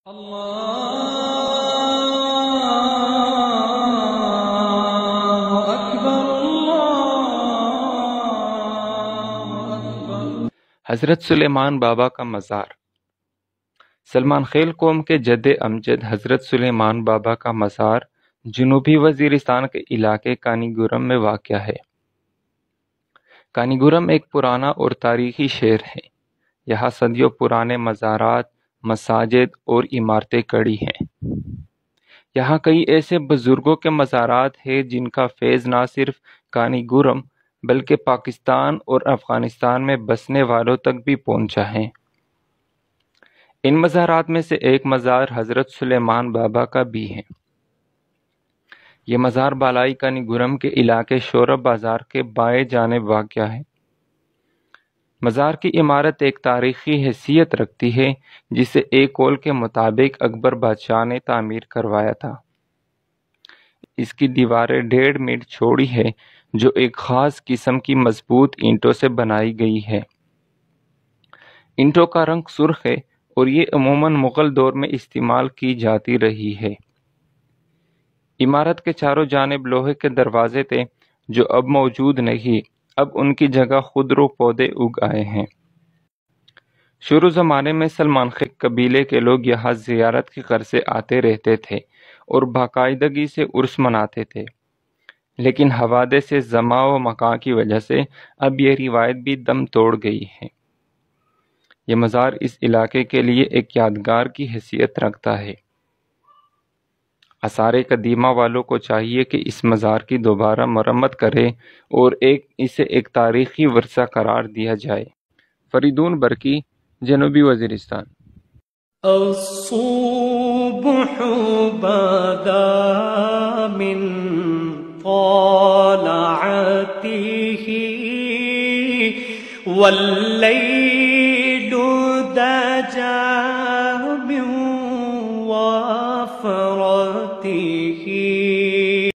حضرت سلیمان بابا کا مزار۔ سلمان خیل قوم کے جد امجد حضرت سلیمان بابا کا مزار جنوبی وزیرستان کے علاقے کانی گورم میں واقع ہے۔ کانی گورم ایک پرانا اور تاریخی شہر ہے۔ یہاں صدیوں پرانے مزارات، مساجد اور عمارتیں کھڑی ہیں۔ یہاں کئی ایسے بزرگوں کے مزارات ہیں جن کا فیض نہ صرف کانی گورم بلکہ پاکستان اور افغانستان میں بسنے والوں تک بھی پہنچا ہے۔ ان مزارات میں سے ایک مزار حضرت سلیمان بابا کا بھی ہے۔ یہ مزار بالائی کانی گورم کے علاقے شورب بازار کے بائیں جانب واقع ہے۔ مزار کی عمارت ایک تاریخی حیثیت رکھتی ہے جسے ایک قول کے مطابق اکبر بادشاہ نے تعمیر کروایا تھا۔ اس کی دیواریں 1.5 میٹر چوڑی ہے جو ایک خاص قسم کی مضبوط اینٹوں سے بنائی گئی ہے۔ اینٹوں کا رنگ سرخ ہے اور یہ عموماً مغل دور میں استعمال کی جاتی رہی ہے۔ عمارت کے چاروں جانب لوہے کے دروازے تھے جو اب موجود نہیں، اب ان کی جگہ خودرو پودے اگ آئے ہیں۔ شروع زمانے میں سلمان خیل قبیلے کے لوگ یہاں زیارت کی غرض سے آتے رہتے تھے اور باقاعدگی سے عرس مناتے تھے، لیکن حوادث زمان و مکان کی وجہ سے اب یہ روایت بھی دم توڑ گئی ہے۔ یہ مزار اس علاقے کے لیے ایک یادگار کی حیثیت رکھتا ہے۔ آثار قدیمہ والوں کو چاہیے کہ اس مزار کی دوبارہ مرمت کرے اور اسے ایک تاریخی ورثہ قرار دیا جائے۔ فریدون برقی، جنوبی وزیرستان۔ الصبح بدا من طلعته والليل دجا من وفرته